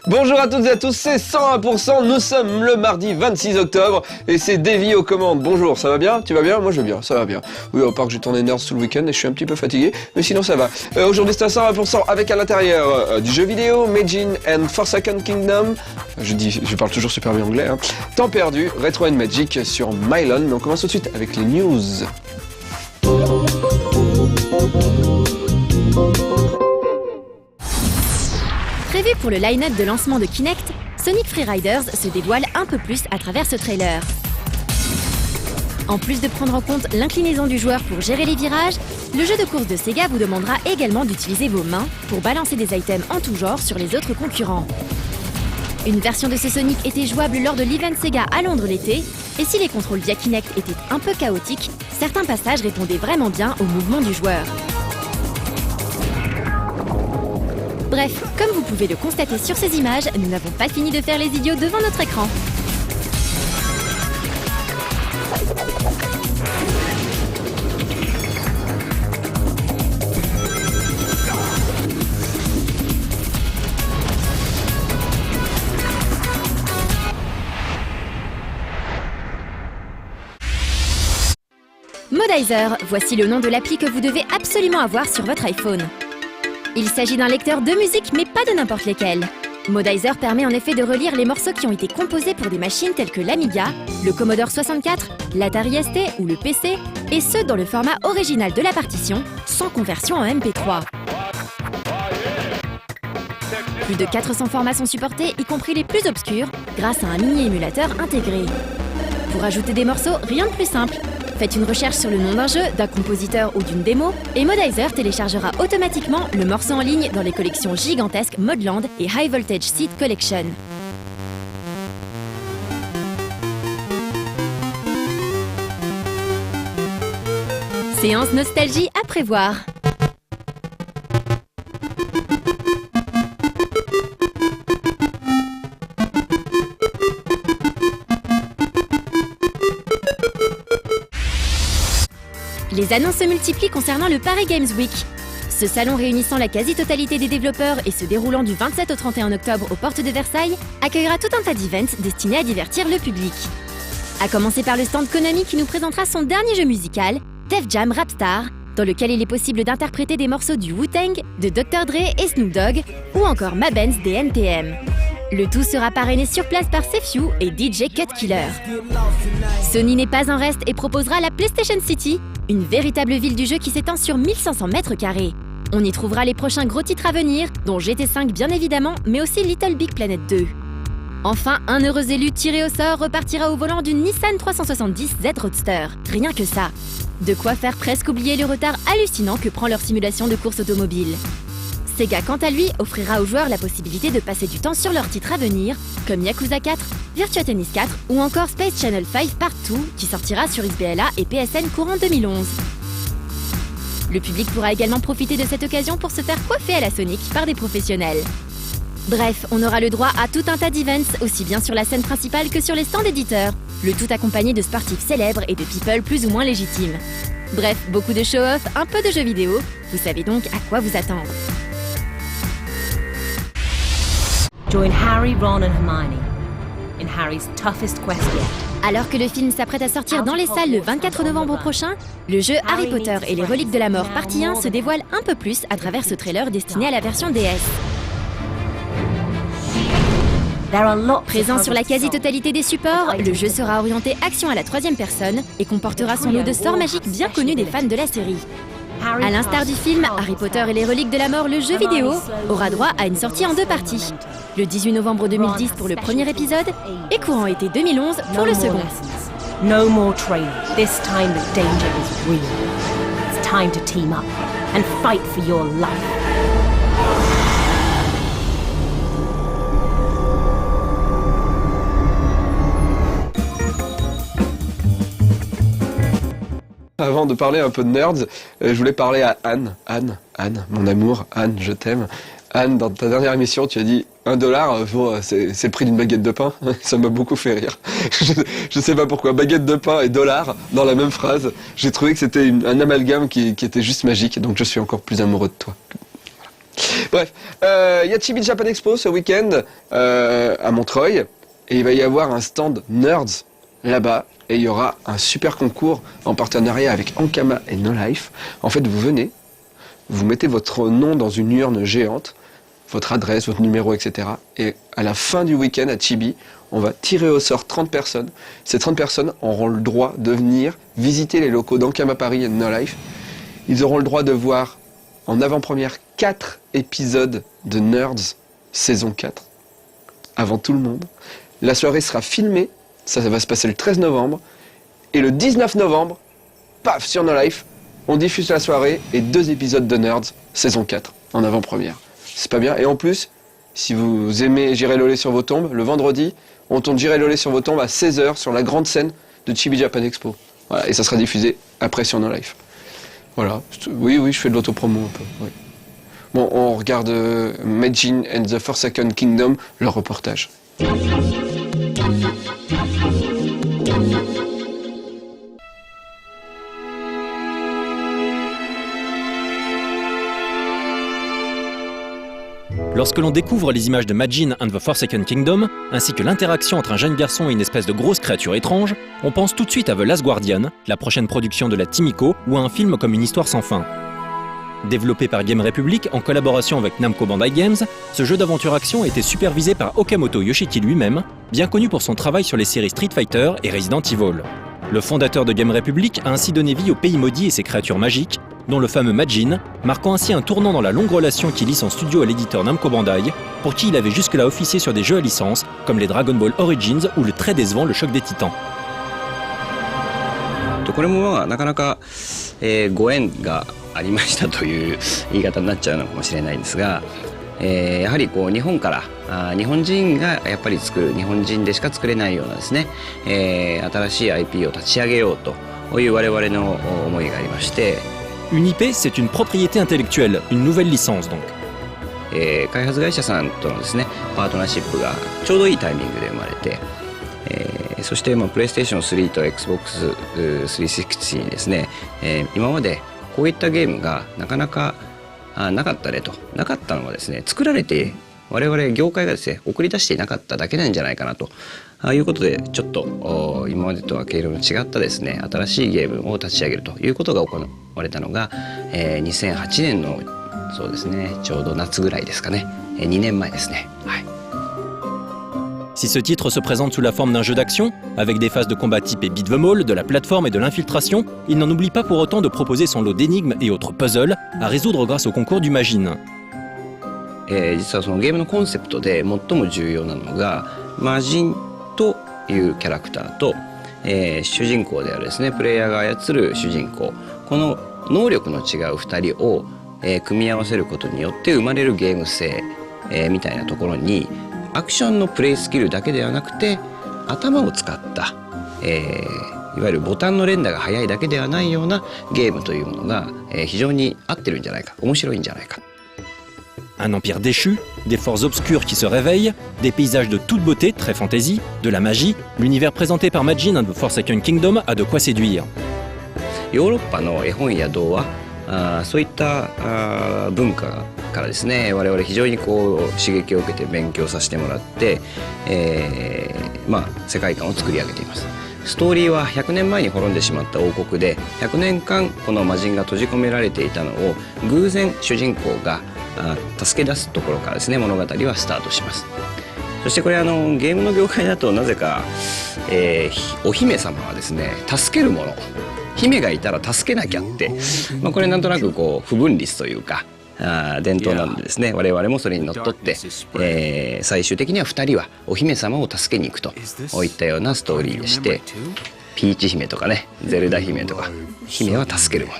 Bonjour à toutes et à tous, c'est 101%, nous sommes le mardi 26 octobre et c'est Davy aux commandes. Bonjour, ça va bien? Tu vas bien? Moi je vais bien, ça va bien. Oui, à part que j'ai tourné Nerds tout le week-end et je suis un petit peu fatigué, mais sinon ça va. Aujourd'hui c'est à 101% avec à l'intérieur du jeu vidéo, Majin and Forsaken Kingdom. Je parle toujours super bien anglais, hein. Temps perdu, Retro and Magic sur Mylon. Mais on commence tout de suite avec les news. Prévu pour le line-up de lancement de Kinect, Sonic Freeriders se dévoile un peu plus à travers ce trailer. En plus de prendre en compte l'inclinaison du joueur pour gérer les virages, le jeu de course de Sega vous demandera également d'utiliser vos mains pour balancer des items en tout genre sur les autres concurrents. Une version de ce Sonic était jouable lors de l'event Sega à Londres l'été, et si les contrôles via Kinect étaient un peu chaotiques, certains passages répondaient vraiment bien au mouvement du joueur. Bref, comme vous pouvez le constater sur ces images, nous n'avons pas fini de faire les idiots devant notre écran. Modizer, voici le nom de l'appli que vous devez absolument avoir sur votre iPhone. Il s'agit d'un lecteur de musique, mais pas de n'importe lesquels. Modizer permet en effet de relire les morceaux qui ont été composés pour des machines telles que l'Amiga, le Commodore 64, l'Atari ST ou le PC, et ce dans le format original de la partition, sans conversion en MP3. Plus de 400 formats sont supportés, y compris les plus obscurs, grâce à un mini-émulateur intégré. Pour ajouter des morceaux, rien de plus simple. Faites une recherche sur le nom d'un jeu, d'un compositeur ou d'une démo, et Modizer téléchargera automatiquement le morceau en ligne dans les collections gigantesques Modland et High Voltage Seed Collection. Séance nostalgie à prévoir. Les annonces se multiplient concernant le Paris Games Week. Ce salon réunissant la quasi-totalité des développeurs et se déroulant du 27 au 31 octobre aux portes de Versailles accueillera tout un tas d'events destinés à divertir le public. À commencer par le stand Konami qui nous présentera son dernier jeu musical, Def Jam Rap Star, dans lequel il est possible d'interpréter des morceaux du Wu-Tang, de Dr. Dre et Snoop Dogg, ou encore Mabens des NTM. Le tout sera parrainé sur place par Sefiu et DJ Cut Killer. Sony n'est pas en reste et proposera la PlayStation City, une véritable ville du jeu qui s'étend sur 1500 mètres carrés. On y trouvera les prochains gros titres à venir, dont GT5 bien évidemment, mais aussi Little Big Planet 2. Enfin, un heureux élu tiré au sort repartira au volant d'une Nissan 370 Z Roadster. Rien que ça. De quoi faire presque oublier le retard hallucinant que prend leur simulation de course automobile. Sega, quant à lui, offrira aux joueurs la possibilité de passer du temps sur leurs titres à venir, comme Yakuza 4, Virtua Tennis 4 ou encore Space Channel 5 Part 2, qui sortira sur XBLA et PSN courant 2011. Le public pourra également profiter de cette occasion pour se faire coiffer à la Sonic par des professionnels. Bref, on aura le droit à tout un tas d'events, aussi bien sur la scène principale que sur les stands éditeurs, le tout accompagné de sportifs célèbres et de people plus ou moins légitimes. Bref, beaucoup de show-off, un peu de jeux vidéo, vous savez donc à quoi vous attendre. Join Harry, Ron and Hermione in Harry's toughest quest yet. Alors que le film s'apprête à sortir dans les salles le 24 novembre prochain, le jeu Harry Potter et les reliques de la mort partie 1 se dévoile un peu plus à travers ce trailer destiné à la version DS. Présent sur la quasi-totalité des supports, le jeu sera orienté action à la troisième personne et comportera son lot de sorts magiques bien connus des fans de la série. À l'instar du film Harry Potter et les reliques de la mort, le jeu vidéo aura droit à une sortie en deux parties. Le 18 novembre 2010 pour le premier épisode et courant été 2011 pour le second. No more training. This time the danger is real. It's time to team up and fight for your life. Avant de parler un peu de nerds, je voulais parler à Anne, mon amour, Anne, je t'aime. Anne, dans ta dernière émission, tu as dit $1, c'est le prix d'une baguette de pain. Ça m'a beaucoup fait rire. Je sais pas pourquoi. Baguette de pain et dollar dans la même phrase. J'ai trouvé que c'était un amalgame qui était juste magique. Donc je suis encore plus amoureux de toi. Bref, il y a Chibi Japan Expo ce week-end à Montreuil et il va y avoir un stand Nerds là-bas et il y aura un super concours en partenariat avec Ankama et No Life. En fait, vous venez, vous mettez votre nom dans une urne géante, votre adresse, votre numéro, etc. Et à la fin du week-end à Chibi, on va tirer au sort 30 personnes. Ces 30 personnes auront le droit de venir visiter les locaux d'Ankama Paris et No Life. Ils auront le droit de voir en avant-première 4 épisodes de Nerds saison 4 avant tout le monde. La soirée sera filmée, ça va se passer le 13 novembre et le 19 novembre, paf, sur No Life, on diffuse la soirée et 2 épisodes de Nerds saison 4 en avant-première. C'est pas bien. Et en plus, si vous aimez J'irai Lolé sur vos tombes, le vendredi, on tourne J'irai Lolé sur vos tombes à 16h sur la grande scène de Chibi Japan Expo. Voilà, et ça sera diffusé après sur No Life. Voilà, oui, je fais de l'autopromo un peu. Oui. Bon, on regarde Majin and the Forsaken Kingdom, le reportage. Lorsque l'on découvre les images de Majin and the Forsaken Kingdom, ainsi que l'interaction entre un jeune garçon et une espèce de grosse créature étrange, on pense tout de suite à The Last Guardian, la prochaine production de la Team Ico, ou à un film comme Une histoire sans fin. Développé par Game Republic en collaboration avec Namco Bandai Games, ce jeu d'aventure-action a été supervisé par Okamoto Yoshiki lui-même, bien connu pour son travail sur les séries Street Fighter et Resident Evil. Le fondateur de Game Republic a ainsi donné vie au pays maudit et ses créatures magiques, dont le fameux Majin, marquant ainsi un tournant dans la longue relation qui lie son studio à l'éditeur Namco Bandai, pour qui il avait jusque-là officié sur des jeux à licence, comme les Dragon Ball Origins ou le très décevant Le Choc des Titans. これもなかなか、ご縁がありましたという言い方になっちゃうのかもしれないんですが、やはりこう日本から日本人がやっぱり作る日本人でしか作れないようなですね、新しい IP を立ち上げようという我々の思いがありまして。Une IP, c'est une propriété intellectuelle, une nouvelle licence donc. 開発会社さんとのですねパートナーシップがちょうどいいタイミングで生まれて、そしてプレイステーション3と XBOX360 にですね、今までこういったゲームがなかなかなかったねとなかったのはですね作られて我々業界がですね送り出していなかっただけなんじゃないかなということでちょっと今までとは経路の違ったですね新しいゲームを立ち上げるということが行われたのが、2008年のそうですねちょうど夏ぐらいですかね、2年前ですね。はい。Si ce titre se présente sous la forme d'un jeu d'action, avec des phases de combat typées beat'em all, de la plateforme et de l'infiltration, il n'en oublie pas pour autant de proposer son lot d'énigmes et autres puzzles à résoudre grâce au concours du Majin. 実はそのゲームのコンセプトで最も重要なのが魔人というキャラクターと、主人公であるですねプレイヤーが操る主人公この能力の違う2人を、組み合わせることによって生まれるゲーム性、みたいなところにアクションのプレイスキルだけではなくて頭を使った、いわゆるボタンの連打が速いだけではないようなゲームというものが、非常に合ってるんじゃないか面白いんじゃないか。Un empire déchu, des forces obscures qui se réveillent, des paysages de toute beauté, très fantasy, de la magie, l'univers présenté par Majin and the Forsaken Kingdom a de quoi séduire. ヨーロッパの絵本や童話そういった文化からですね我々非常にこう刺激を受けて勉強させてもらって、世界観を作り上げています。ストーリーは100年前に滅んでしまった王国で100年間この魔人が閉じ込められていたのを偶然主人公が助け出すところからですね物語はスタートします。そしてこれゲームの業界だとなぜか、お姫様はですね助けるもの姫がいたら助けなきゃって、これなんとなくこう不分律というか伝統なんでですね我々もそれにのっとって、最終的には2人はお姫様を助けに行くといったようなストーリーでしてピーチ姫とかねゼルダ姫とか姫は助けるもの。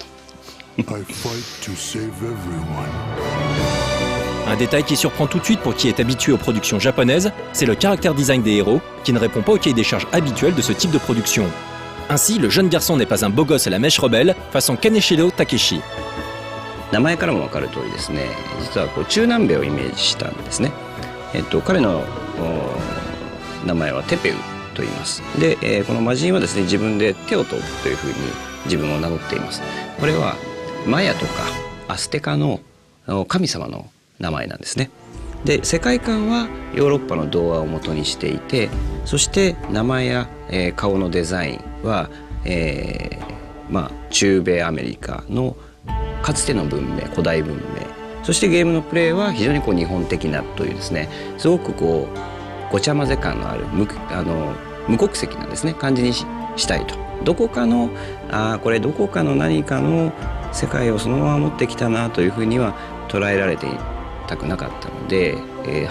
Un détail qui surprend tout de suite pour qui est habitué aux productions japonaises, c'est le caractère design des héros, qui ne répond pas au cahier des charges habituel de ce type de production. Ainsi, le jeune garçon n'est pas un beau gosse à la mèche rebelle, façon Kaneshiro Takeshi. 名前からも分かる通りですね実はこう中南米をイメージしたんですね。彼の名前はテペウと言います。で、この魔人はですね自分でテオトというふうに自分を名乗っています。これはマヤとかアステカの神様の名前なんですね。で世界観はヨーロッパの童話を元にしていて、そして名前や、顔のデザインは、中米アメリカのかつての文明、古代文明、そしてゲームのプレイは非常に日本的なというですね、すごくごちゃ混ぜ感のある無国籍なんですね、感じにしたいと。どこかのこれどこかの何かの世界をそのまま持ってきたなというふうには捉えられていたくなかったので、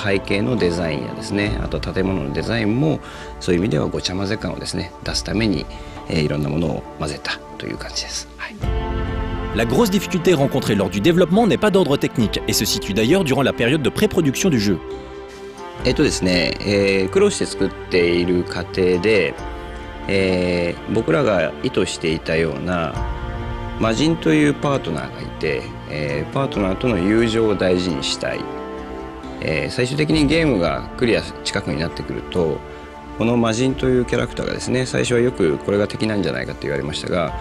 背景のデザインやですね、あと建物のデザインもそういう意味ではごちゃ混ぜ感をですね出すために、いろんなものを混ぜたという感じです。はい。La grosse difficulté rencontrée lors du développement n'est pas d'ordre technique et se situe d'ailleurs durant la période de pré-production du jeu. ですね、苦労して作っている過程で、僕らが意図していたような魔人というパートナーがいて、パートナーとの友情を大事にしたい、最終的にゲームがクリア近くになってくると、この魔人というキャラクターがですね、最初はよくこれが敵なんじゃないかと言われましたが、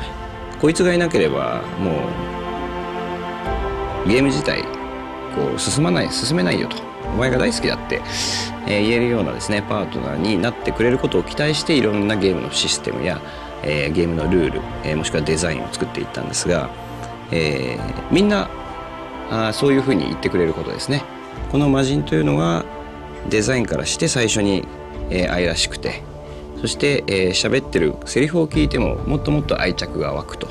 こいつがいなければもうゲーム自体進めないよと、お前が大好きだって、言えるようなですねパートナーになってくれることを期待して、いろんなゲームのシステムや、ゲームのルール、もしくはデザインを作っていったんですが、みんなそういうふうに言ってくれることですね。この魔人というのがデザインからして最初に、愛らしくて、そして喋ってるセリフを聞いてももっともっと愛着が湧くと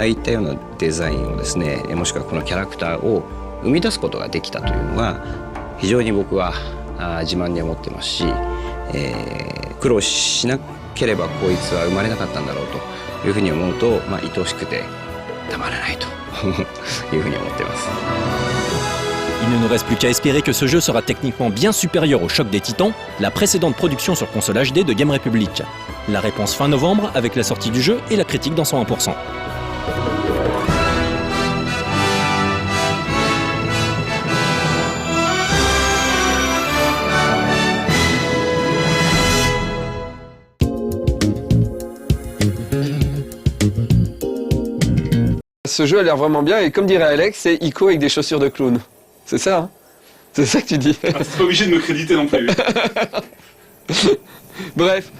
いったようなデザインをですね、もしくはこのキャラクターを生み出すことができたというのが非常に僕は自慢に思ってますし、苦労しなければこいつは生まれなかったんだろうというふうに思うと、愛おしくてたまらないというふうに思っています。Il ne nous reste plus qu'à espérer que ce jeu sera techniquement bien supérieur au Choc des Titans, la précédente production sur console HD de Game Republic. La réponse fin novembre avec la sortie du jeu et la critique dans son 1%. Ce jeu a l'air vraiment bien et comme dirait Alex, c'est Ico avec des chaussures de clown. C'est ça, hein? C'est ça que tu dis. C'est pas obligé de me créditer non plus. Bref,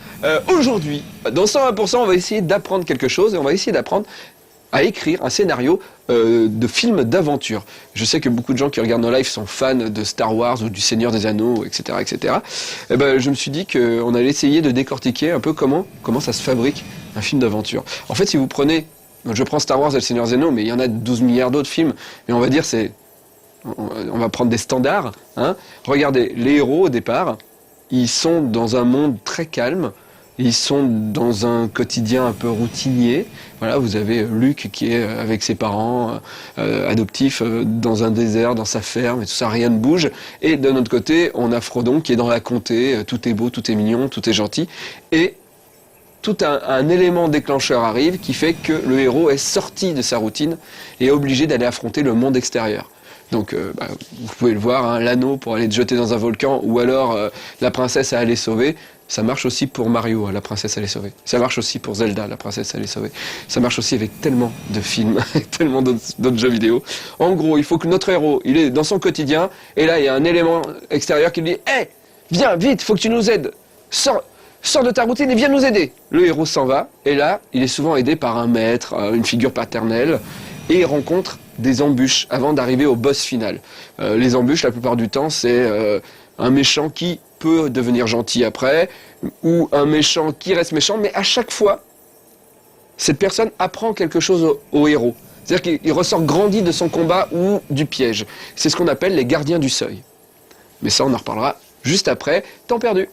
aujourd'hui, dans 101%, on va essayer d'apprendre quelque chose et on va essayer d'apprendre à écrire un scénario de film d'aventure. Je sais que beaucoup de gens qui regardent nos lives sont fans de Star Wars ou du Seigneur des Anneaux, etc., etc. Et je me suis dit qu'on allait essayer de décortiquer un peu comment ça se fabrique un film d'aventure. En fait, si vous prenez, je prends Star Wars et le Seigneur des Anneaux, mais il y en a 12 milliards d'autres films, mais on va dire on va prendre des standards, hein. Regardez, les héros au départ, ils sont dans un monde très calme, ils sont dans un quotidien un peu routinier. Voilà, vous avez Luke qui est avec ses parents adoptifs dans un désert, dans sa ferme, et tout ça, rien ne bouge. Et de notre côté, on a Frodon qui est dans la comté, tout est beau, tout est mignon, tout est gentil. Et tout un élément déclencheur arrive qui fait que le héros est sorti de sa routine et est obligé d'aller affronter le monde extérieur. Donc vous pouvez le voir, hein, l'anneau pour aller te jeter dans un volcan, ou alors la princesse à aller sauver. Ça marche aussi pour Mario, la princesse à aller sauver. Ça marche aussi pour Zelda, la princesse à aller sauver. Ça marche aussi avec tellement de films, tellement d'autres jeux vidéo. En gros, il faut que notre héros, il est dans son quotidien, et là il y a un élément extérieur qui lui dit « Hey, viens vite, faut que tu nous aides, sors de ta routine et viens nous aider !» Le héros s'en va, et là il est souvent aidé par un maître, une figure paternelle, et il rencontre des embûches avant d'arriver au boss final. Les embûches, la plupart du temps, c'est un méchant qui peut devenir gentil après, ou un méchant qui reste méchant, mais à chaque fois, cette personne apprend quelque chose au héros. C'est-à-dire qu'il ressort grandi de son combat ou du piège. C'est ce qu'on appelle les gardiens du seuil. Mais ça, on en reparlera juste après. Temps perdu.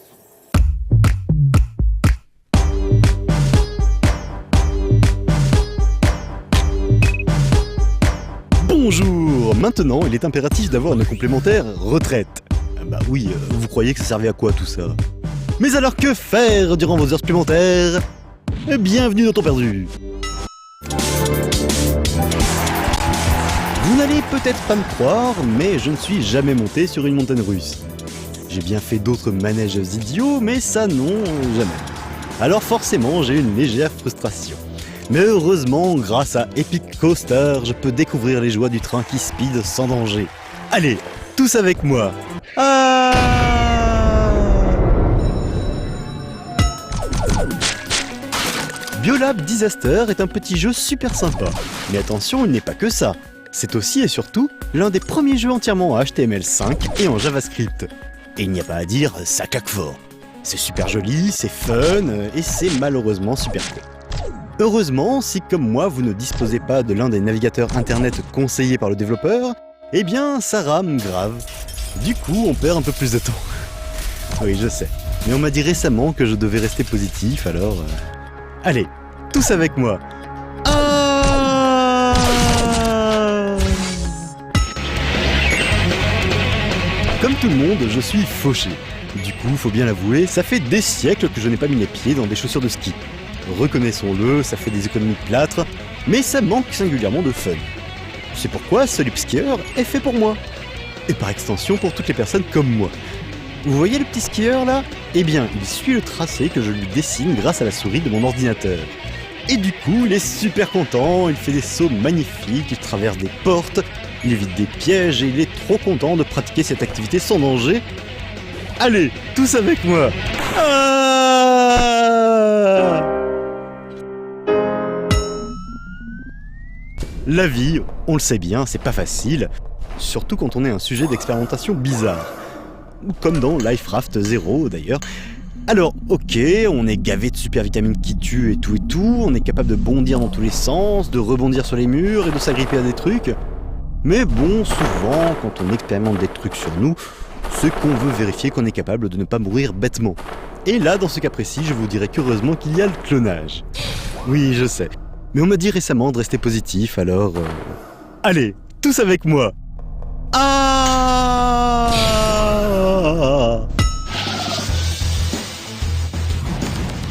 Bonjour! Maintenant, il est impératif d'avoir une complémentaire retraite. Bah oui, vous croyez que ça servait à quoi tout ça? Mais alors que faire durant vos heures supplémentaires? Bienvenue dans Temps perdu! Vous n'allez peut-être pas me croire, mais je ne suis jamais monté sur une montagne russe. J'ai bien fait d'autres manèges idiots, mais ça non, jamais. Alors forcément, j'ai une légère frustration. Mais heureusement, grâce à Epic Coaster, je peux découvrir les joies du train qui speed sans danger. Allez, tous avec moi. Ah! Biolab Disaster est un petit jeu super sympa. Mais attention, il n'est pas que ça. C'est aussi et surtout l'un des premiers jeux entièrement en HTML5 et en JavaScript. Et il n'y a pas à dire, ça claque fort. C'est super joli, c'est fun et c'est malheureusement super court. Heureusement, si comme moi vous ne disposez pas de l'un des navigateurs internet conseillés par le développeur, eh bien ça rame grave. Du coup, on perd un peu plus de temps. Oui, je sais. Mais on m'a dit récemment que je devais rester positif, alors... Allez, tous avec moi. Ah! Comme tout le monde, je suis fauché. Du coup, faut bien l'avouer, ça fait des siècles que je n'ai pas mis les pieds dans des chaussures de ski. Reconnaissons-le, ça fait des économies de plâtre, mais ça manque singulièrement de fun. C'est pourquoi ce lip skier est fait pour moi. Et par extension pour toutes les personnes comme moi. Vous voyez le petit skieur là ? Eh bien, il suit le tracé que je lui dessine grâce à la souris de mon ordinateur. Et du coup, il est super content, il fait des sauts magnifiques, il traverse des portes, il évite des pièges et il est trop content de pratiquer cette activité sans danger. Allez, tous avec moi. Ah! La vie, on le sait bien, c'est pas facile, surtout quand on est un sujet d'expérimentation bizarre. Comme dans Life Raft 0 d'ailleurs. Alors, ok, on est gavé de super vitamines qui tuent et tout, on est capable de bondir dans tous les sens, de rebondir sur les murs et de s'agripper à des trucs. Mais bon, souvent, quand on expérimente des trucs sur nous, c'est qu'on veut vérifier qu'on est capable de ne pas mourir bêtement. Et là, dans ce cas précis, je vous dirais qu'heureusement qu'il y a le clonage. Oui, je sais. Mais on m'a dit récemment de rester positif, alors... Allez, tous avec moi. Ah!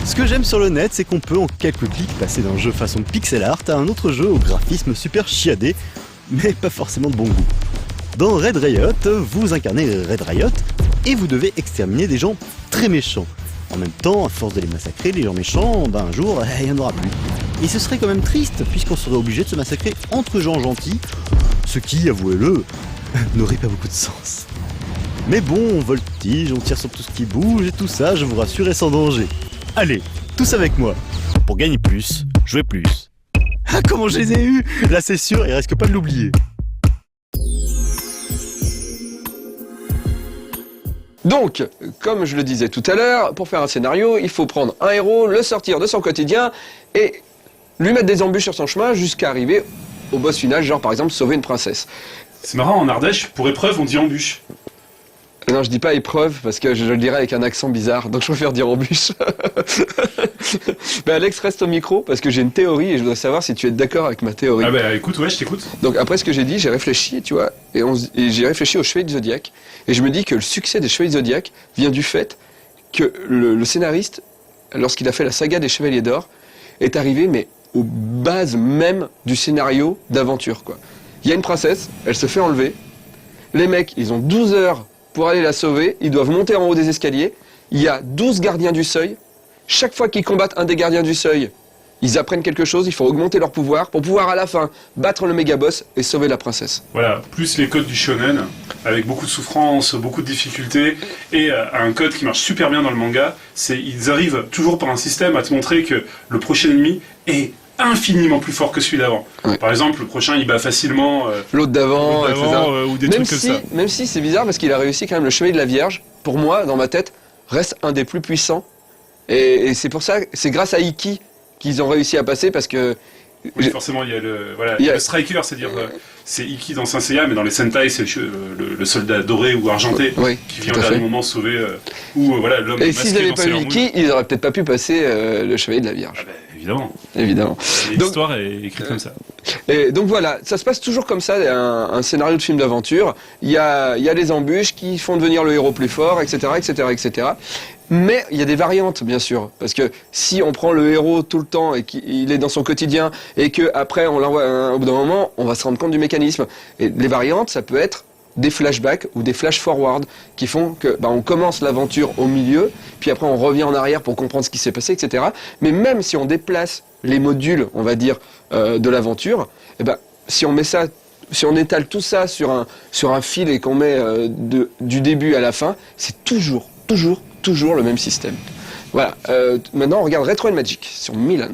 Ce que j'aime sur le net, c'est qu'on peut en quelques clics passer d'un jeu façon pixel art à un autre jeu au graphisme super chiadé, mais pas forcément de bon goût. Dans Red Riot, vous incarnez Red Riot et vous devez exterminer des gens très méchants. En même temps, à force de les massacrer, les gens méchants, un jour, il n'y en aura plus. Et ce serait quand même triste, puisqu'on serait obligé de se massacrer entre gens gentils, ce qui, avouez-le, n'aurait pas beaucoup de sens. Mais bon, on voltige, on tire sur tout ce qui bouge et tout ça, je vous rassure, est sans danger. Allez, tous avec moi. Pour gagner plus, jouer plus. Ah, comment je les ai eus! Là c'est sûr, il risque pas de l'oublier. Donc, comme je le disais tout à l'heure, pour faire un scénario, il faut prendre un héros, le sortir de son quotidien et lui mettre des embûches sur son chemin jusqu'à arriver au boss final, genre par exemple sauver une princesse. C'est marrant, en Ardèche, pour épreuve, on dit embûche. Non, je dis pas épreuve parce que je le dirais avec un accent bizarre, donc je préfère dire embûche. Mais Alex, reste au micro parce que j'ai une théorie et je voudrais savoir si tu es d'accord avec ma théorie. Ah bah écoute, ouais, je t'écoute. Donc après ce que j'ai dit, j'ai réfléchi, tu vois, et j'ai réfléchi aux Chevaliers du Zodiac, et je me dis que le succès des Chevaliers du Zodiac vient du fait que le scénariste, lorsqu'il a fait la saga des Chevaliers d'Or, est arrivé mais aux bases même du scénario d'aventure, quoi. Il y a une princesse, elle se fait enlever, les mecs, ils ont 12 heures pour aller la sauver, ils doivent monter en haut des escaliers, il y a 12 gardiens du seuil, chaque fois qu'ils combattent un des gardiens du seuil, ils apprennent quelque chose, il faut augmenter leur pouvoir pour pouvoir à la fin battre le méga boss et sauver la princesse. Voilà, plus les codes du shonen, avec beaucoup de souffrance, beaucoup de difficultés, et un code qui marche super bien dans le manga, c'est ils arrivent toujours par un système à te montrer que le prochain ennemi est infiniment plus fort que celui d'avant. Ouais. Par exemple, le prochain il bat facilement l'autre d'avant, ou des trucs comme ça. Même si c'est bizarre parce qu'il a réussi quand même, le Chevalier de la Vierge, pour moi, dans ma tête, reste un des plus puissants. Et c'est pour ça, c'est grâce à Ikki qu'ils ont réussi à passer parce que... Oui, forcément, il y a le Striker, c'est-à-dire c'est Ikki dans Saint Seiya, mais dans les Sentai, c'est le soldat doré ou argenté qui vient au dernier moment sauver l'homme masqué. Et s'ils n'avaient pas eu Ikki, ils n'auraient peut-être pas pu passer le Chevalier de la Vierge. Ah bah, évidemment. Évidemment. L'histoire est écrite comme ça. Et donc voilà, ça se passe toujours comme ça, un scénario de film d'aventure. Il y a des embûches qui font devenir le héros plus fort, etc., etc., etc. Mais il y a des variantes, bien sûr, parce que si on prend le héros tout le temps et qu'il est dans son quotidien et qu'après on l'envoie au bout d'un moment, on va se rendre compte du mécanisme. Et les variantes, ça peut être des flashbacks ou des flash-forward qui font que on commence l'aventure au milieu, puis après on revient en arrière pour comprendre ce qui s'est passé, etc. Mais même si on déplace les modules, on va dire, de l'aventure, si on met ça si on étale tout ça sur un fil et qu'on met du début à la fin, c'est toujours le même système. Voilà, maintenant on regarde Retro and Magic sur Milan.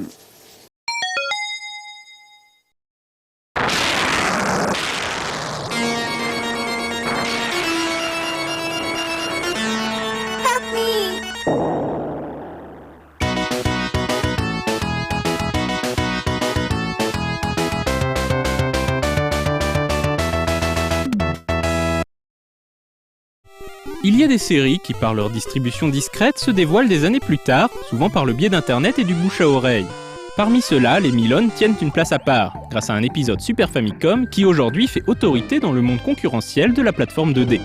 Il y a des séries qui, par leur distribution discrète, se dévoilent des années plus tard, souvent par le biais d'internet et du bouche à oreille. Parmi ceux-là, les Milon tiennent une place à part, grâce à un épisode Super Famicom qui aujourd'hui fait autorité dans le monde concurrentiel de la plateforme 2D.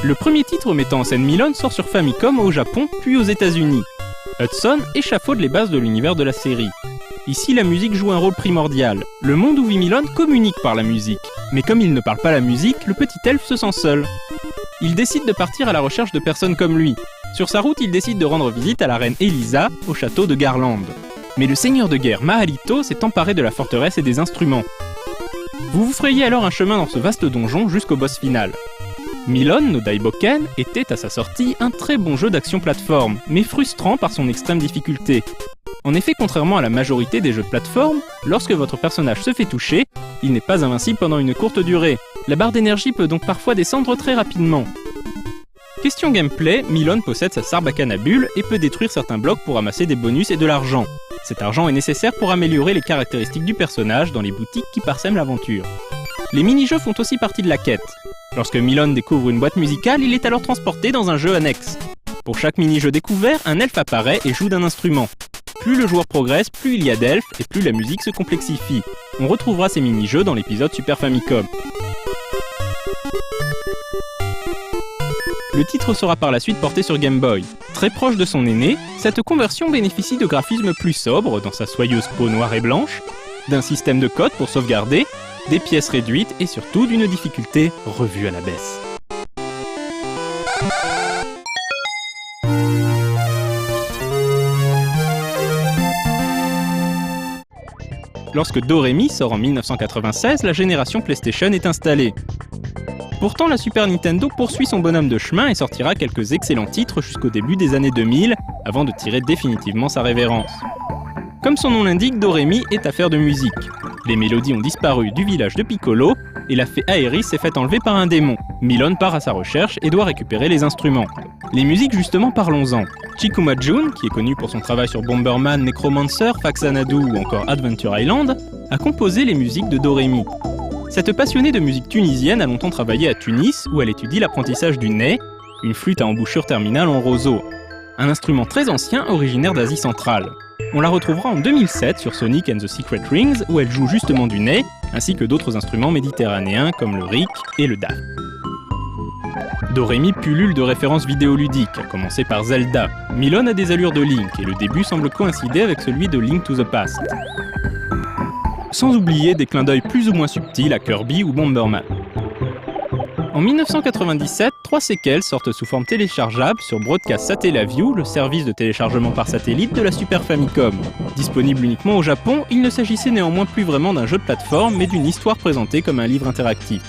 Le premier titre mettant en scène Milon sort sur Famicom au Japon, puis aux États-Unis. Hudson échafaude les bases de l'univers de la série. Ici, la musique joue un rôle primordial. Le monde où vit Milon communique par la musique. Mais comme il ne parle pas la musique, le petit elfe se sent seul. Il décide de partir à la recherche de personnes comme lui. Sur sa route, il décide de rendre visite à la reine Elisa, au château de Garland. Mais le seigneur de guerre Mahalito s'est emparé de la forteresse et des instruments. Vous vous frayez alors un chemin dans ce vaste donjon jusqu'au boss final. Milon no Daiboken était à sa sortie un très bon jeu d'action plateforme, mais frustrant par son extrême difficulté. En effet, contrairement à la majorité des jeux de plateforme, lorsque votre personnage se fait toucher, il n'est pas invincible pendant une courte durée. La barre d'énergie peut donc parfois descendre très rapidement. Question gameplay, Milon possède sa sarbacane à bulles et peut détruire certains blocs pour amasser des bonus et de l'argent. Cet argent est nécessaire pour améliorer les caractéristiques du personnage dans les boutiques qui parsèment l'aventure. Les mini-jeux font aussi partie de la quête. Lorsque Milon découvre une boîte musicale, il est alors transporté dans un jeu annexe. Pour chaque mini-jeu découvert, un elfe apparaît et joue d'un instrument. Plus le joueur progresse, plus il y a d'elfes et plus la musique se complexifie. On retrouvera ces mini-jeux dans l'épisode Super Famicom. Le titre sera par la suite porté sur Game Boy. Très proche de son aîné, cette conversion bénéficie de graphismes plus sobres dans sa soyeuse peau noire et blanche, d'un système de code pour sauvegarder, des pièces réduites et surtout d'une difficulté revue à la baisse. Lorsque Doremi sort en 1996, la génération PlayStation est installée. Pourtant, la Super Nintendo poursuit son bonhomme de chemin et sortira quelques excellents titres jusqu'au début des années 2000, avant de tirer définitivement sa révérence. Comme son nom l'indique, Doremi est affaire de musique. Les mélodies ont disparu du village de Piccolo, et la fée Aeris s'est fait enlever par un démon. Milon part à sa recherche et doit récupérer les instruments. Les musiques justement, parlons-en. Chikuma Jun, qui est connu pour son travail sur Bomberman, Necromancer, Faxanadu ou encore Adventure Island, a composé les musiques de Doremi. Cette passionnée de musique tunisienne a longtemps travaillé à Tunis, où elle étudie l'apprentissage du ney, une flûte à embouchure terminale en roseau. Un instrument très ancien originaire d'Asie centrale. On la retrouvera en 2007 sur Sonic and the Secret Rings, où elle joue justement du ney, ainsi que d'autres instruments méditerranéens comme le riq et le daf. Doremi pullule de références vidéoludiques, à commencer par Zelda. Milon a des allures de Link, et le début semble coïncider avec celui de Link to the Past. Sans oublier des clins d'œil plus ou moins subtils à Kirby ou Bomberman. En 1997, 3 séquelles sortent sous forme téléchargeable sur Broadcast Satellaview, le service de téléchargement par satellite de la Super Famicom. Disponible uniquement au Japon, il ne s'agissait néanmoins plus vraiment d'un jeu de plateforme, mais d'une histoire présentée comme un livre interactif.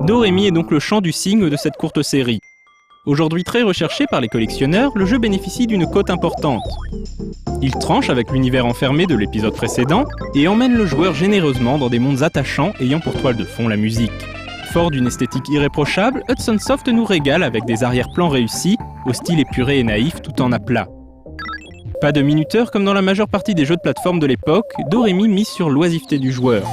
Doremi est donc le chant du cygne de cette courte série. Aujourd'hui très recherché par les collectionneurs, le jeu bénéficie d'une cote importante. Il tranche avec l'univers enfermé de l'épisode précédent et emmène le joueur généreusement dans des mondes attachants ayant pour toile de fond la musique. Fort d'une esthétique irréprochable, Hudson Soft nous régale avec des arrière-plans réussis, au style épuré et naïf tout en aplat. Pas de minuteur comme dans la majeure partie des jeux de plateforme de l'époque, Doremi mise sur l'oisiveté du joueur.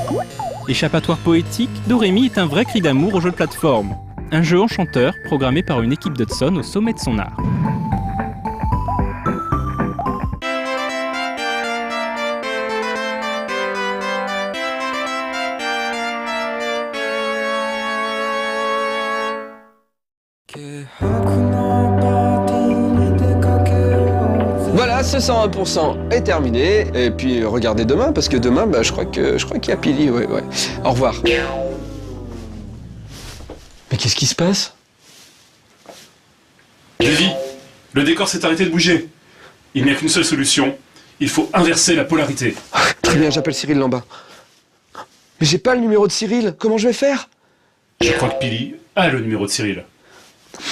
Échappatoire poétique, Doremi est un vrai cri d'amour au jeu de plateforme. Un jeu enchanteur programmé par une équipe d'Hudson au sommet de son art. Voilà, ce 101% est terminé. Et puis regardez demain, parce que demain, je crois qu'il y a Pili. Ouais. Au revoir. Qu'est-ce qui se passe? Davy, le décor s'est arrêté de bouger. Il n'y a qu'une seule solution. Il faut inverser la polarité. Très bien, j'appelle Cyril Lambin. Mais j'ai pas le numéro de Cyril, comment je vais faire? Je crois que Pili a le numéro de Cyril.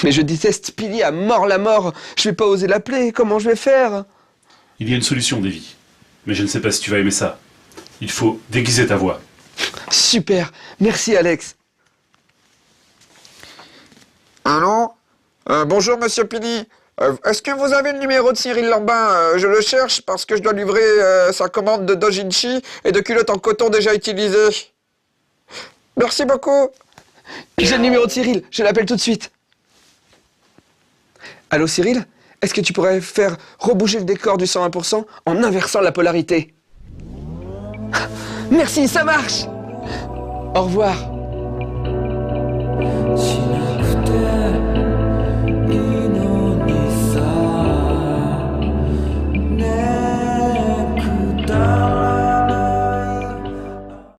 Mais je déteste Pili à mort la mort. Je vais pas oser l'appeler, comment je vais faire? Il y a une solution, Davy. Mais je ne sais pas si tu vas aimer ça. Il faut déguiser ta voix. Super, merci Alex. Allô? Bonjour Monsieur Pili. Est-ce que vous avez le numéro de Cyril Lambin? Je le cherche parce que je dois livrer sa commande de dojinshi et de culottes en coton déjà utilisées. Merci beaucoup. J'ai le numéro de Cyril, je l'appelle tout de suite. Allô Cyril? Est-ce que tu pourrais faire rebouger le décor du 101% en inversant la polarité? Merci, ça marche! Au revoir.